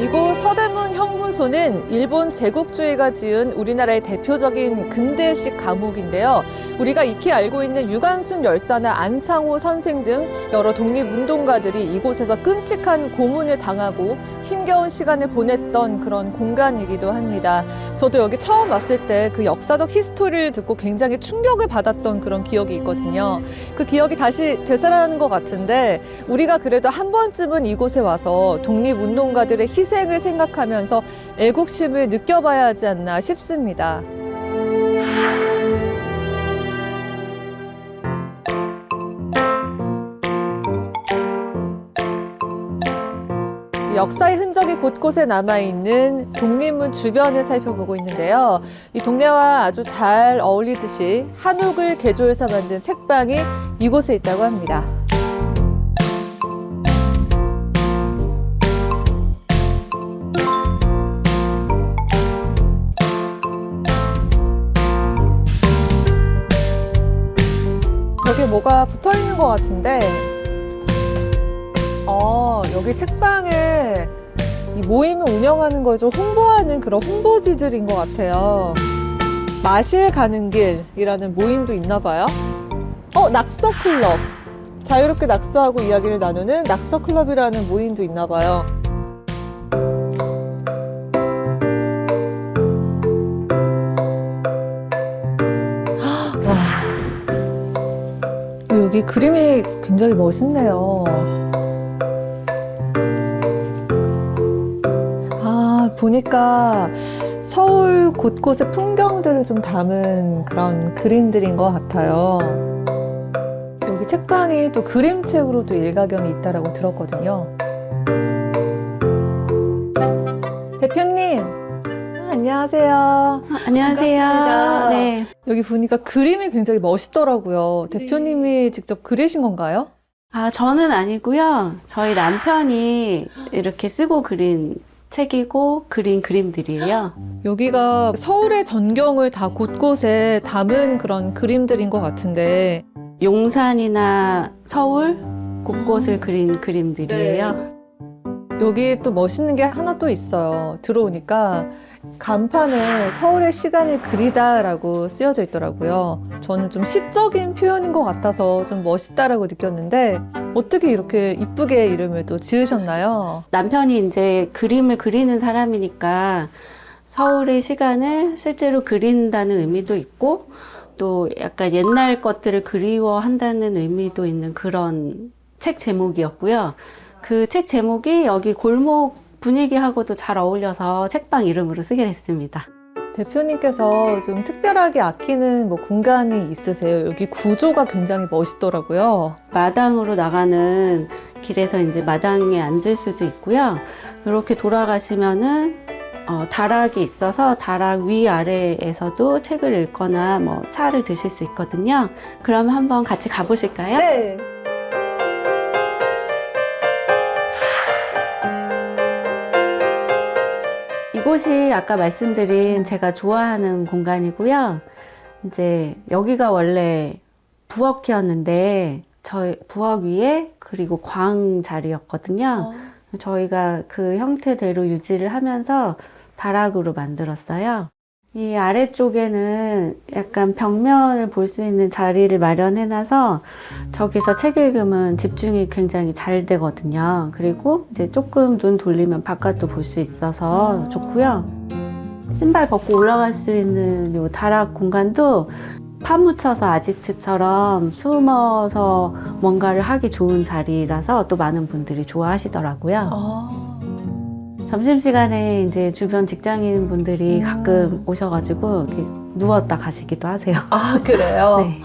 S5: 이곳 서대문 형무소는 일본 제국주의가 지은 우리나라의 대표적인 근대식 감옥인데요. 우리가 익히 알고 있는 유관순 열사나 안창호 선생 등 여러 독립운동가들이 이곳에서 끔찍한 고문을 당하고 힘겨운 시간을 보냈던 그런 공간이기도 합니다. 저도 여기 처음 왔을 때 그 역사적 히스토리를 듣고 굉장히 충격을 받았던 그런 기억이 있거든요. 그 기억이 다시 되살아나는 것 같은데 우리가 그래도 한 번쯤은 이곳에 와서 독립운동가들의 희생을 생각하면서 애국심을 느껴봐야 하지 않나 싶습니다. 역사의 흔적이 곳곳에 남아있는 독립문 주변을 살펴보고 있는데요. 이 동네와 아주 잘 어울리듯이 한옥을 개조해서 만든 책방이 이곳에 있다고 합니다. 저기 뭐가 붙어 있는 것 같은데 여기 책방에 이 모임을 운영하는 걸 좀 홍보하는 그런 홍보지들인 것 같아요. 마실 가는 길이라는 모임도 있나 봐요. 낙서클럽. 자유롭게 낙서하고 이야기를 나누는 낙서클럽이라는 모임도 있나 봐요. 와, 여기 그림이 굉장히 멋있네요. 보니까 서울 곳곳의 풍경들을 좀 담은 그런 그림들인 것 같아요. 여기 책방이 또 그림책으로도 일가견이 있다라고 들었거든요. 대표님, 안녕하세요.
S6: 안녕하세요.
S5: 반갑습니다.
S6: 네.
S5: 여기 보니까 그림이 굉장히 멋있더라고요. 대표님이 직접 그리신 건가요?
S6: 저는 아니고요. 저희 남편이 이렇게 쓰고 그린 책이고 그린 그림들이에요.
S5: 여기가 서울의 전경을 다 곳곳에 담은 그런 그림들인 것 같은데
S6: 용산이나 서울 곳곳을 그린 그림들이에요.
S5: 여기 또 멋있는 게 하나 또 있어요. 들어오니까 간판에 서울의 시간을 그리다라고 쓰여져 있더라고요. 저는 좀 시적인 표현인 것 같아서 좀 멋있다라고 느꼈는데 어떻게 이렇게 이쁘게 이름을 또 지으셨나요?
S6: 남편이 이제 그림을 그리는 사람이니까 서울의 시간을 실제로 그린다는 의미도 있고 또 약간 옛날 것들을 그리워한다는 의미도 있는 그런 책 제목이었고요. 그 책 제목이 여기 골목 분위기하고도 잘 어울려서 책방 이름으로 쓰게 됐습니다.
S5: 대표님께서 좀 특별하게 아끼는 공간이 있으세요? 여기 구조가 굉장히 멋있더라고요.
S6: 마당으로 나가는 길에서 이제 마당에 앉을 수도 있고요. 이렇게 돌아가시면은 다락이 있어서 다락 위아래에서도 책을 읽거나 차를 드실 수 있거든요. 그러면 한번 같이 가보실까요?
S5: 네.
S6: 이곳이 아까 말씀드린 제가 좋아하는 공간이고요. 이제 여기가 원래 부엌이었는데 저희 부엌 위에 그리고 광 자리였거든요. 저희가 그 형태대로 유지를 하면서 다락으로 만들었어요. 이 아래쪽에는 약간 벽면을 볼 수 있는 자리를 마련해놔서 저기서 책 읽으면 집중이 굉장히 잘 되거든요. 그리고 이제 조금 눈 돌리면 바깥도 볼 수 있어서 좋고요. 신발 벗고 올라갈 수 있는 요 다락 공간도 파묻혀서 아지트처럼 숨어서 뭔가를 하기 좋은 자리라서 또 많은 분들이 좋아하시더라고요. 점심시간에 이제 주변 직장인 분들이 가끔 오셔가지고 이렇게 누웠다 가시기도 하세요.
S5: 아, 그래요?
S6: 네.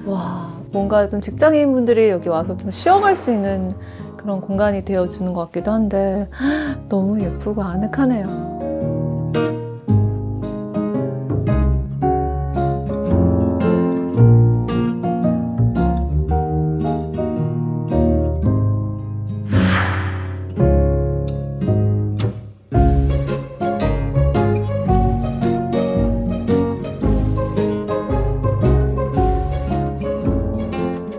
S5: 와, 뭔가 좀 직장인분들이 여기 와서 좀 쉬어갈 수 있는 그런 공간이 되어주는 것 같기도 한데 너무 예쁘고 아늑하네요.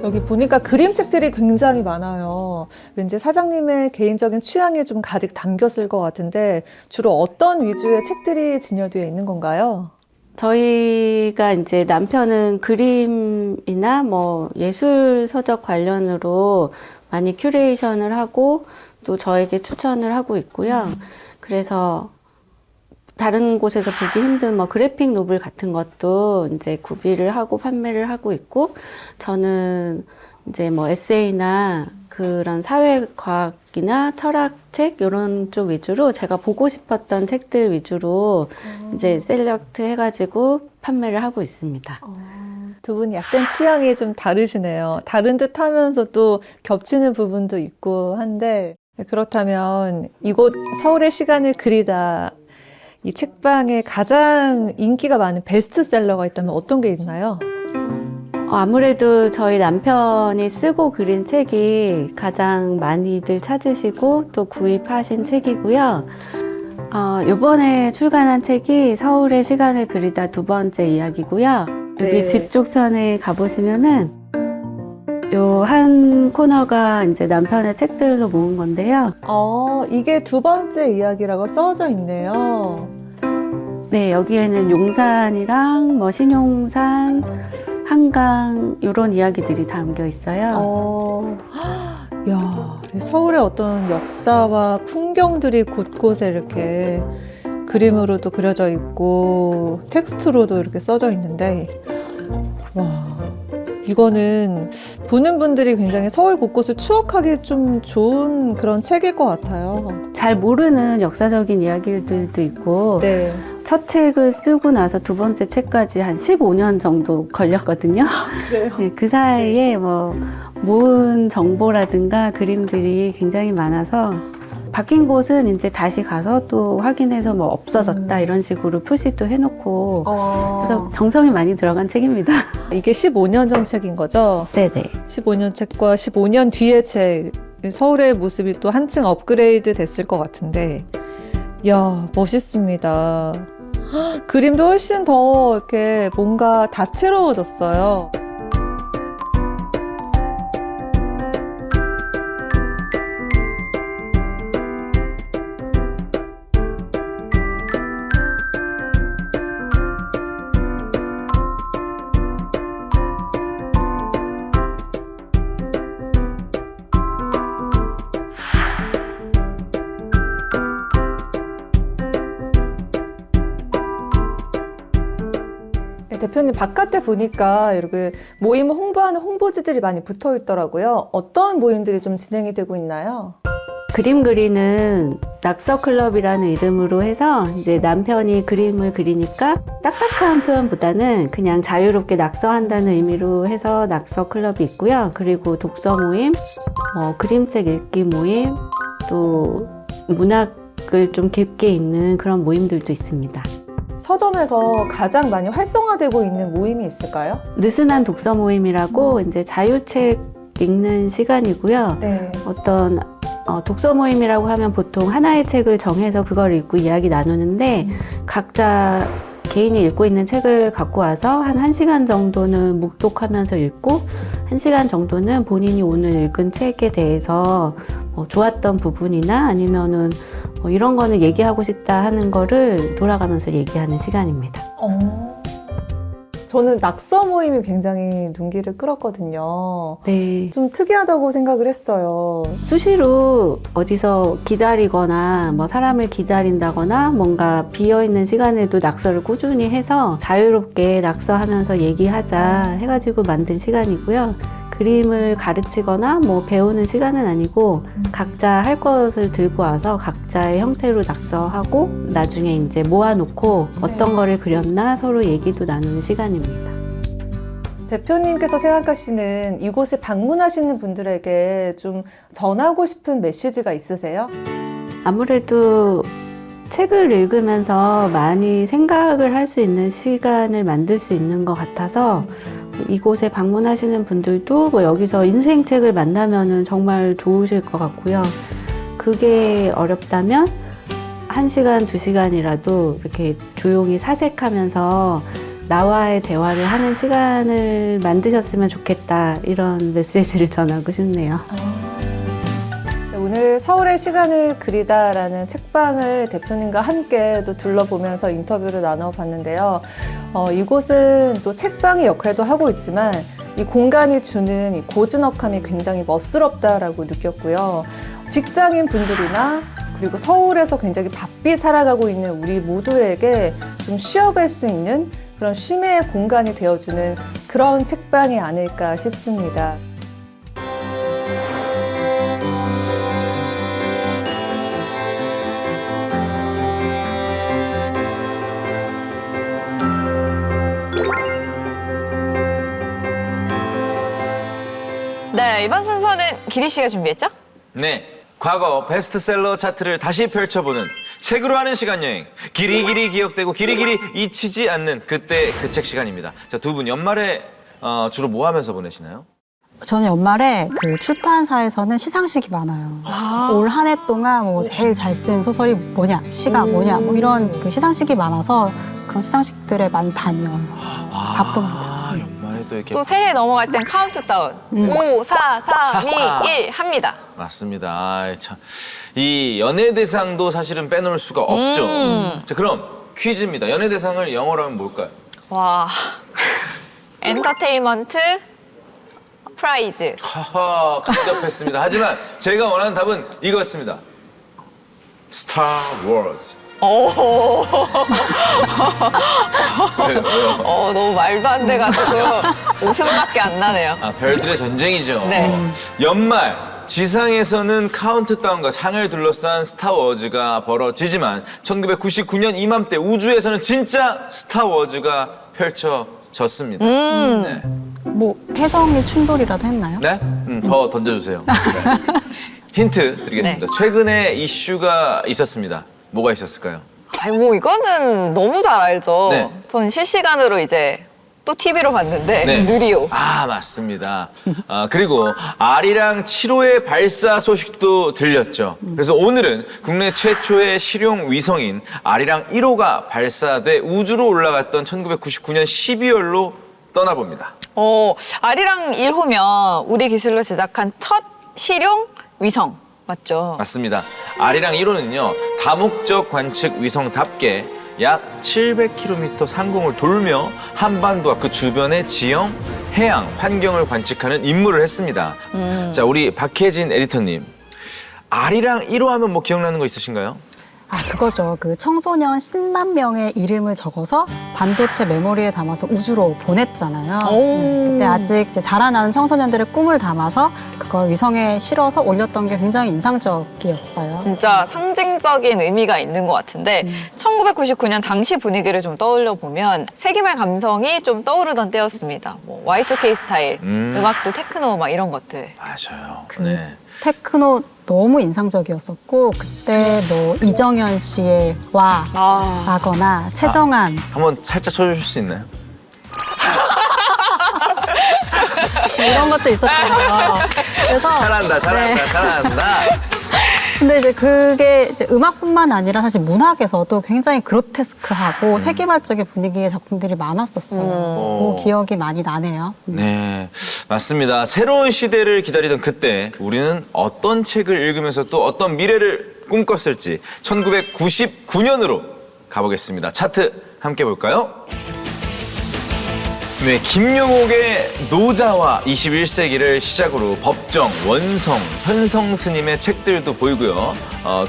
S5: 여기 보니까 그림책들이 굉장히 많아요. 왠지 사장님의 개인적인 취향이 좀 가득 담겼을 것 같은데 주로 어떤 위주의 책들이 진열되어 있는 건가요?
S6: 저희가 이제 남편은 그림이나 예술 서적 관련으로 많이 큐레이션을 하고 또 저에게 추천을 하고 있고요. 그래서 다른 곳에서 보기 힘든 그래픽 노블 같은 것도 이제 구비를 하고 판매를 하고 있고, 저는 이제 에세이나 그런 사회과학이나 철학책 이런 쪽 위주로 제가 보고 싶었던 책들 위주로 이제 셀렉트 해가지고 판매를 하고 있습니다.
S5: 두 분이 약간 취향이 좀 다르시네요. 다른 듯 하면서도 겹치는 부분도 있고 한데, 그렇다면 이곳 서울의 시간을 그리다 이 책방에 가장 인기가 많은 베스트셀러가 있다면 어떤 게 있나요?
S6: 아무래도 저희 남편이 쓰고 그린 책이 가장 많이들 찾으시고 또 구입하신 책이고요. 이번에 출간한 책이 서울의 시간을 그리다 두 번째 이야기고요. 여기
S5: 네.
S6: 뒤쪽 편에 가보시면은 요 한 코너가 이제 남편의 책들로 모은 건데요.
S5: 이게 두 번째 이야기라고 써져 있네요.
S6: 네, 여기에는 용산이랑 뭐 신용산, 한강 이런 이야기들이 담겨 있어요.
S5: 야, 서울의 어떤 역사와 풍경들이 곳곳에 이렇게 그림으로도 그려져 있고 텍스트로도 이렇게 써져 있는데, 와, 이거는 보는 분들이 굉장히 서울 곳곳을 추억하기 좀 좋은 그런 책일 것 같아요.
S6: 잘 모르는 역사적인 이야기들도 있고
S5: 네.
S6: 첫 책을 쓰고 나서 두 번째 책까지 한 15년 정도 걸렸거든요.
S5: 그래요?
S6: 네, 그 사이에 뭐 모은 정보라든가 그림들이 굉장히 많아서 바뀐 곳은 이제 다시 가서 또 확인해서 뭐 없어졌다 이런 식으로 표시도 해놓고 그래서 정성이 많이 들어간 책입니다.
S5: 이게 15년 전 책인 거죠?
S6: 네네.
S5: 15년 책과 15년 뒤의 책, 서울의 모습이 또 한층 업그레이드 됐을 것 같은데, 이야, 멋있습니다. 헉, 그림도 훨씬 더 이렇게 뭔가 다채로워졌어요. 대표님 바깥에 보니까 이렇게 모임을 홍보하는 홍보지들이 많이 붙어 있더라고요. 어떤 모임들이 좀 진행이 되고 있나요?
S6: 그림 그리는 낙서클럽이라는 이름으로 해서 이제 남편이 그림을 그리니까 딱딱한 표현보다는 그냥 자유롭게 낙서한다는 의미로 해서 낙서클럽이 있고요. 그리고 독서 모임, 그림책 읽기 모임, 또 문학을 좀 깊게 읽는 그런 모임들도 있습니다.
S5: 서점에서 가장 많이 활성화되고 있는 모임이 있을까요?
S6: 느슨한 독서 모임이라고 이제 자유책 읽는 시간이고요.
S5: 네.
S6: 어떤 독서 모임이라고 하면 보통 하나의 책을 정해서 그걸 읽고 이야기 나누는데 각자 개인이 읽고 있는 책을 갖고 와서 한 1시간 정도는 묵독하면서 읽고 1시간 정도는 본인이 오늘 읽은 책에 대해서 좋았던 부분이나 아니면은 이런 거는 얘기하고 싶다 하는 거를 돌아가면서 얘기하는 시간입니다.
S5: 저는 낙서 모임이 굉장히 눈길을 끌었거든요.
S6: 네.
S5: 좀 특이하다고 생각을 했어요.
S6: 수시로 어디서 기다리거나 뭐 사람을 기다린다거나 뭔가 비어있는 시간에도 낙서를 꾸준히 해서 자유롭게 낙서하면서 얘기하자 해가지고 만든 시간이고요. 그림을 가르치거나 뭐 배우는 시간은 아니고 각자 할 것을 들고 와서 각자의 형태로 낙서하고 나중에 이제 모아놓고 어떤 거를 그렸나 서로 얘기도 나누는 시간입니다.
S5: 대표님께서 생각하시는 이곳에 방문하시는 분들에게 좀 전하고 싶은 메시지가 있으세요?
S6: 아무래도 책을 읽으면서 많이 생각을 할 수 있는 시간을 만들 수 있는 것 같아서 이곳에 방문하시는 분들도 뭐 여기서 인생책을 만나면은 정말 좋으실 것 같고요. 그게 어렵다면 1시간, 2시간이라도 이렇게 조용히 사색하면서 나와의 대화를 하는 시간을 만드셨으면 좋겠다 이런 메시지를 전하고 싶네요.
S5: 오늘 서울의 시간을 그리다라는 책방을 대표님과 함께 또 둘러보면서 인터뷰를 나눠봤는데요. 이곳은 또 책방의 역할도 하고 있지만 이 공간이 주는 이 고즈넉함이 굉장히 멋스럽다라고 느꼈고요. 직장인 분들이나 그리고 서울에서 굉장히 바삐 살아가고 있는 우리 모두에게 좀 쉬어갈 수 있는 그런 쉼의 공간이 되어주는 그런 책방이 아닐까 싶습니다.
S1: 네, 이번 순서는 기리 씨가 준비했죠?
S3: 네, 과거 베스트셀러 차트를 다시 펼쳐보는 책으로 하는 시간 여행. 길이길이 기억되고 길이길이 잊히지 않는 그때 그 책 시간입니다. 자, 두 분 연말에 주로 뭐 하면서 보내시나요?
S2: 저는 연말에 그 출판사에서는 시상식이 많아요. 올 한 해 동안 뭐 제일 잘 쓴 소설이 뭐냐, 시가 뭐냐, 뭐 이런 그 시상식이 많아서 그런 시상식들에 많이 다녀요. 바쁩니다.
S3: 연말에 또 이렇게
S1: 또 새해 넘어갈 땐 카운트다운 5, 4, 3, 2, 1 합니다.
S3: 맞습니다. 아, 참. 이 연예대상도 사실은 빼놓을 수가 없죠. 자, 그럼 퀴즈입니다. 연예대상을 영어로 하면 뭘까요?
S1: 와. 엔터테인먼트 프라이즈.
S3: 하하, 감격했습니다. 하지만 제가 원하는 답은 이거였습니다. 스타 워즈.
S1: 오.
S3: 왜요?
S1: 너무 말도 안 돼가지고 웃음밖에 안 나네요.
S3: 아, 별들의 전쟁이죠.
S1: 네.
S3: 연말 지상에서는 카운트다운과 상을 둘러싼 스타워즈가 벌어지지만 1999년 이맘때 우주에서는 진짜 스타워즈가 펼쳐졌습니다. 네.
S2: 뭐 혜성이 충돌이라도 했나요?
S3: 네? 더 던져주세요. 네. 힌트 드리겠습니다.
S1: 네.
S3: 최근에 이슈가 있었습니다. 뭐가 있었을까요?
S1: 아니 뭐 이거는 너무 잘 알죠.
S3: 네.
S1: 전 실시간으로 이제 또 TV로 봤는데
S3: 네.
S1: 누리호.
S3: 아, 맞습니다. 그리고 아리랑 7호의 발사 소식도 들렸죠. 그래서 오늘은 국내 최초의 실용 위성인 아리랑 1호가 발사돼 우주로 올라갔던 1999년 12월로 떠나봅니다.
S1: 아리랑 1호면 우리 기술로 제작한 첫 실용 위성 맞죠?
S3: 맞습니다. 아리랑 1호는요, 다목적 관측 위성답게 약 700km 상공을 돌며 한반도와 그 주변의 지형, 해양, 환경을 관측하는 임무를 했습니다. 자, 우리 박혜진 에디터님, 아리랑 1호 하면 뭐 기억나는 거 있으신가요?
S2: 아, 그거죠. 그 청소년 10만 명의 이름을 적어서 반도체 메모리에 담아서 우주로 보냈잖아요. 그때 아직 이제 자라나는 청소년들의 꿈을 담아서 그걸 위성에 실어서 올렸던 게 굉장히 인상적이었어요.
S1: 진짜 상징적인 의미가 있는 것 같은데 1999년 당시 분위기를 좀 떠올려 보면 세기말 감성이 좀 떠오르던 때였습니다. 뭐 Y2K 스타일, 음악도 테크노 막 이런 것들.
S3: 맞아요.
S2: 그
S3: 네.
S2: 테크노 너무 인상적이었었고 그때 뭐 이정현 씨의 와라거나 최정한
S3: 한번 살짝 쳐주실 수 있나요?
S2: 이런 것도 있었잖아요. 그래서
S3: 잘한다.
S2: 근데 이제 그게 이제 음악뿐만 아니라 사실 문학에서도 굉장히 그로테스크하고 세계발적인 분위기의 작품들이 많았었어요. 그 기억이 많이 나네요.
S3: 네, 맞습니다. 새로운 시대를 기다리던 그때 우리는 어떤 책을 읽으면서 또 어떤 미래를 꿈꿨을지 1999년으로 가보겠습니다. 차트 함께 볼까요? 네, 김용옥의 노자와 21세기를 시작으로 법정, 원성, 현성 스님의 책들도 보이고요.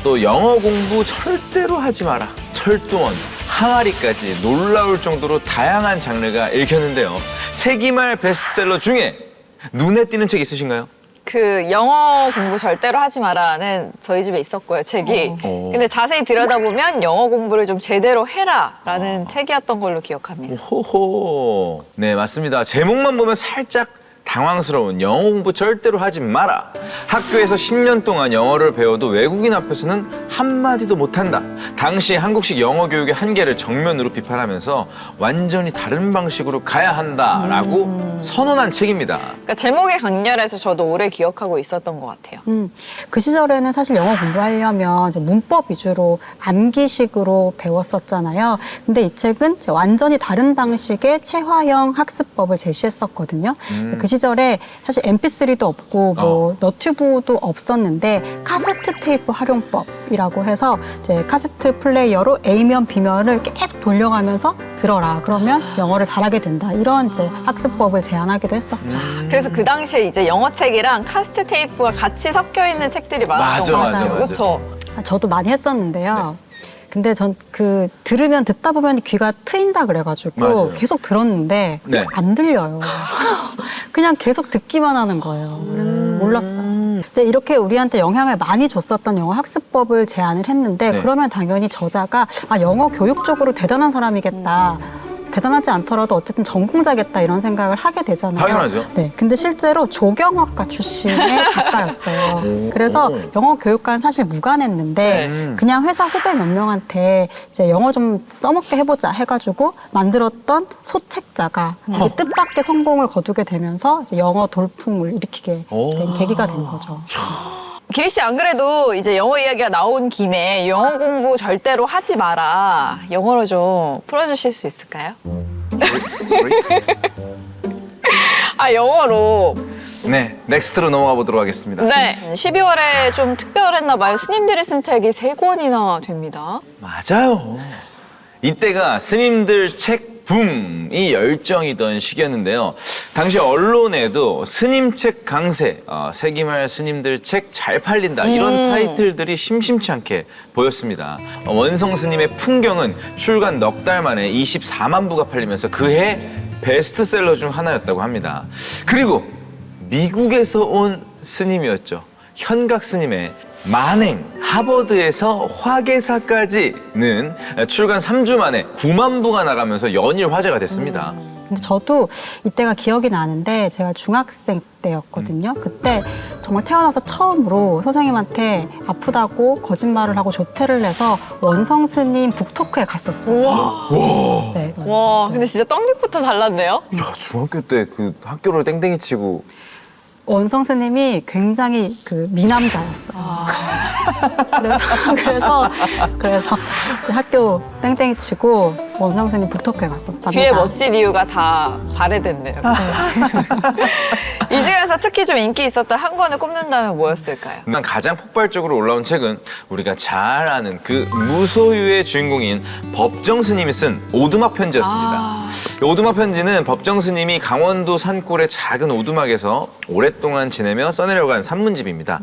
S3: 또 영어 공부 절대로 하지 마라, 철도원, 항아리까지 놀라울 정도로 다양한 장르가 읽혔는데요. 세기말 베스트셀러 중에 눈에 띄는 책 있으신가요?
S1: 그 영어 공부 절대로 하지 마라는 저희 집에 있었고요, 책이. 근데 자세히 들여다보면 영어 공부를 좀 제대로 해라라는 책이었던 걸로 기억합니다.
S3: 호호. 네, 맞습니다. 제목만 보면 살짝 당황스러운 영어 공부 절대로 하지 마라. 학교에서 10년 동안 영어를 배워도 외국인 앞에서는 한마디도 못한다. 당시 한국식 영어 교육의 한계를 정면으로 비판하면서 완전히 다른 방식으로 가야 한다라고 선언한 책입니다.
S1: 그러니까 제목이 강렬해서 저도 오래 기억하고 있었던 것 같아요.
S2: 그 시절에는 사실 영어 공부하려면 이제 문법 위주로 암기식으로 배웠었잖아요. 근데 이 책은 이제 완전히 다른 방식의 체화형 학습법을 제시했었거든요. 그 시절에 사실 MP3도 없고 뭐 너튜브도 없었는데 카세트 테이프 활용법이라고 해서 이제 카세트 플레이어로 A면 B면을 계속 돌려가면서 들어라. 그러면 영어를 잘하게 된다. 이런 이제 학습법을 제안하기도 했었죠.
S1: 그래서 그 당시에 이제 영어 책이랑 카세트 테이프가 같이 섞여 있는 책들이 많았던 것 같아요.
S3: 맞아.
S1: 그렇죠?
S2: 저도 많이 했었는데요. 근데 전 그 들으면 듣다 보면 귀가 트인다 그래가지고
S3: 맞아요.
S2: 계속 들었는데
S3: 네.
S2: 안 들려요. 그냥 계속 듣기만 하는 거예요. 몰랐어요. 이제 이렇게 우리한테 영향을 많이 줬었던 영어 학습법을 제안을 했는데
S3: 네.
S2: 그러면 당연히 저자가 영어 교육적으로 대단한 사람이겠다. 대단하지 않더라도 어쨌든 전공자겠다 이런 생각을 하게 되잖아요.
S3: 당연하죠.
S2: 네, 근데 실제로 조경학과 출신의 작가였어요. 그래서 영어 교육과는 사실 무관했는데 그냥 회사 후배 몇 명한테 이제 영어 좀 써먹게 해보자 해가지고 만들었던 소책자가 이게 뜻밖의 성공을 거두게 되면서 이제 영어 돌풍을 일으키게 된 계기가 된 거죠.
S1: 기리 씨 안 그래도 이제 영어 이야기가 나온 김에 영어 공부 절대로 하지 마라. 영어로 좀 풀어주실 수 있을까요? 아, 영어로.
S3: 네, 넥스트로 넘어가 보도록 하겠습니다.
S1: 네. 12월에 좀 특별했나 봐요. 스님들이 쓴 책이 3권이나 됩니다.
S3: 맞아요. 이때가 스님들 책 붐이 열정이던 시기였는데요. 당시 언론에도 스님책 강세, 세기말 스님들 책 잘 팔린다 이런 타이틀들이 심심치 않게 보였습니다. 원성 스님의 풍경은 출간 넉 달 만에 24만 부가 팔리면서 그해 베스트셀러 중 하나였다고 합니다. 그리고 미국에서 온 스님이었죠. 현각 스님의 만행, 하버드에서 화계사까지는 출간 3주 만에 9만 부가 나가면서 연일 화제가 됐습니다.
S2: 근데 저도 이때가 기억이 나는데 제가 중학생 때였거든요. 그때 정말 태어나서 처음으로 선생님한테 아프다고 거짓말을 하고 조퇴를 해서 원성 스님 북토크에 갔었어요.
S1: 우와.
S2: 네,
S1: 와, 근데 진짜 떡잎부터 달랐네요.
S3: 야, 중학교 때 그 학교를 땡땡이 치고
S2: 원성 스님이 굉장히 그 미남자였어요. 그래서 이제 학교 땡땡이 치고 원성 스님 북토크에 갔었답니다.
S1: 뒤에 멋진 이유가 다 발휘됐네요. 이 중에서 특히 좀 인기 있었던 한 권을 꼽는다면 뭐였을까요?
S3: 난 가장 폭발적으로 올라온 책은 우리가 잘 아는 그 무소유의 주인공인 법정 스님이 쓴 오두막 편지였습니다. 오두막 편지는 법정 스님이 강원도 산골의 작은 오두막에서 오랫동안 지내며 써내려간 산문집입니다.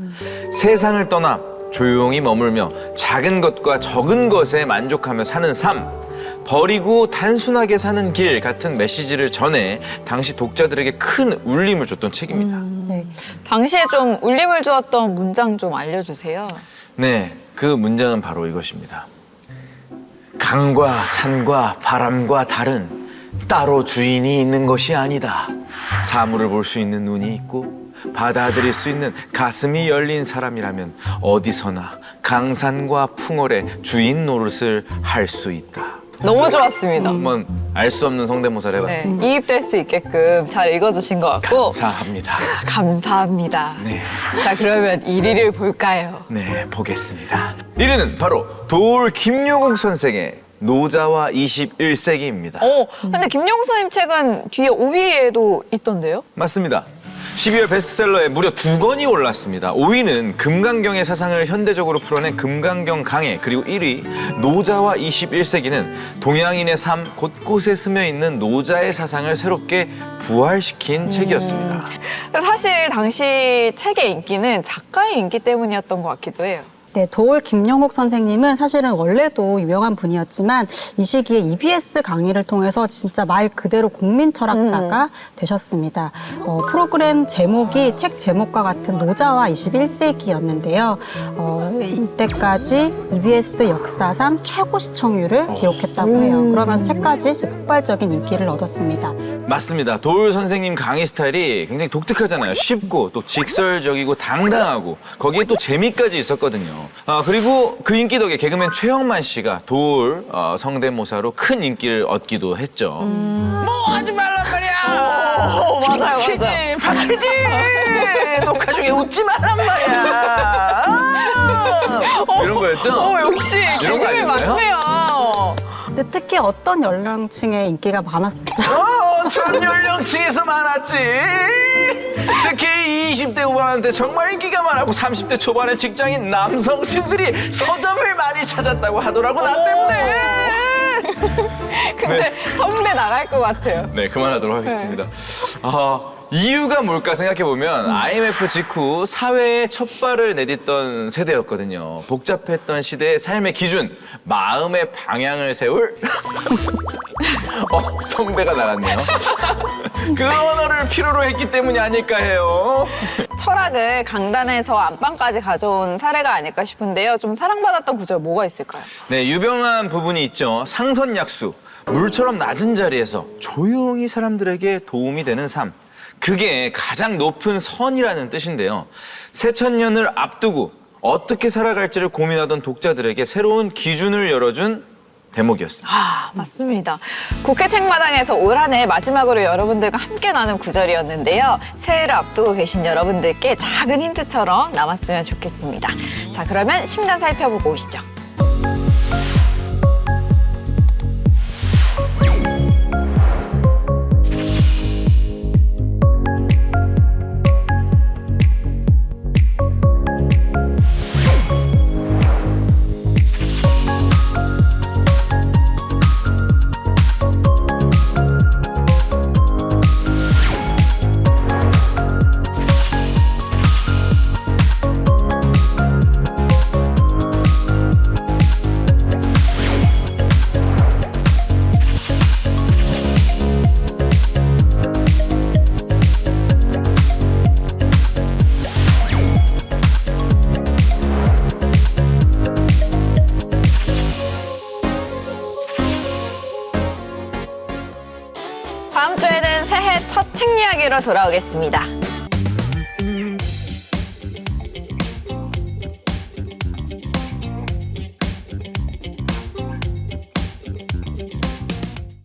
S3: 세상을 떠나 조용히 머물며 작은 것과 적은 것에 만족하며 사는 삶, 버리고 단순하게 사는 길 같은 메시지를 전해 당시 독자들에게 큰 울림을 줬던 책입니다.
S2: 네.
S1: 당시에 좀 울림을 주었던 문장 좀 알려주세요.
S3: 네, 그 문장은 바로 이것입니다. 강과 산과 바람과 달은 따로 주인이 있는 것이 아니다. 사물을 볼 수 있는 눈이 있고 받아들일 수 있는 가슴이 열린 사람이라면 어디서나 강산과 풍월의 주인 노릇을 할 수 있다.
S1: 너무 좋았습니다.
S3: 한번 알 수 없는 성대모사를
S1: 네,
S3: 해봤습니다.
S1: 이입될 수 있게끔 잘 읽어주신 것 같고
S3: 감사합니다.
S1: 감사합니다.
S3: 네.
S1: 자, 그러면 1위를 볼까요?
S3: 네, 보겠습니다. 1위는 바로 도울 김용옥 선생의 노자와 21세기입니다.
S1: 근데 김용수 선생님 책은 뒤에 5위에도 있던데요?
S3: 맞습니다. 12월 베스트셀러에 무려 2권이 올랐습니다. 5위는 금강경의 사상을 현대적으로 풀어낸 금강경 강해, 그리고 1위 노자와 21세기는 동양인의 삶 곳곳에 스며있는 노자의 사상을 새롭게 부활시킨 책이었습니다.
S1: 사실 당시 책의 인기는 작가의 인기 때문이었던 것 같기도 해요.
S2: 네, 도울 김용옥 선생님은 사실은 원래도 유명한 분이었지만 이 시기에 EBS 강의를 통해서 진짜 말 그대로 국민 철학자가 되셨습니다. 프로그램 제목이 책 제목과 같은 노자와 21세기였는데요. 이때까지 EBS 역사상 최고 시청률을 기록했다고 해요. 그러면서 책까지 폭발적인 인기를 얻었습니다.
S3: 맞습니다. 도울 선생님 강의 스타일이 굉장히 독특하잖아요. 쉽고 또 직설적이고 당당하고 거기에 또 재미까지 있었거든요. 그리고 그 인기 덕에 개그맨 최영만 씨가 도울 성대모사로 큰 인기를 얻기도 했죠. 뭐 하지 말란 말이야.
S1: 맞아요.
S3: 박혜진 녹화 중에 웃지 말란 말이야. 이런 거였죠?
S1: 역시
S3: 이런 거
S1: 개그맨
S3: 아닌가요?
S1: 맞네요.
S2: 근데 특히 어떤 연령층의 인기가 많았었죠?
S3: 전 연령층에서 많았지. 특히 20대 후반한테 정말 인기가 많았고 30대 초반의 직장인 남성층들이 서점을 많이 찾았다고 하더라고, 나 때문에.
S1: 근데 성대 나갈 것 같아요.
S3: 네, 그만하도록 하겠습니다. 이유가 뭘까 생각해보면 IMF 직후 사회에 첫 발을 내딛던 세대였거든요. 복잡했던 시대의 삶의 기준, 마음의 방향을 세울 성대가 나갔네요. 그 언어를 필요로 했기 때문이 아닐까 해요.
S1: 철학을 강단에서 안방까지 가져온 사례가 아닐까 싶은데요. 좀 사랑받았던 구절 뭐가 있을까요?
S3: 네, 유명한 부분이 있죠. 상선약수. 물처럼 낮은 자리에서 조용히 사람들에게 도움이 되는 삶. 그게 가장 높은 선이라는 뜻인데요. 새천년을 앞두고 어떻게 살아갈지를 고민하던 독자들에게 새로운 기준을 열어준 대목이었습니다.
S1: 맞습니다. 국회 책마당에서 올 한 해 마지막으로 여러분들과 함께 나눈 구절이었는데요. 새해를 앞두고 계신 여러분들께 작은 힌트처럼 남았으면 좋겠습니다. 자, 그러면 신간 살펴보고 오시죠. 다음 주에는 새해 첫 책 이야기로 돌아오겠습니다.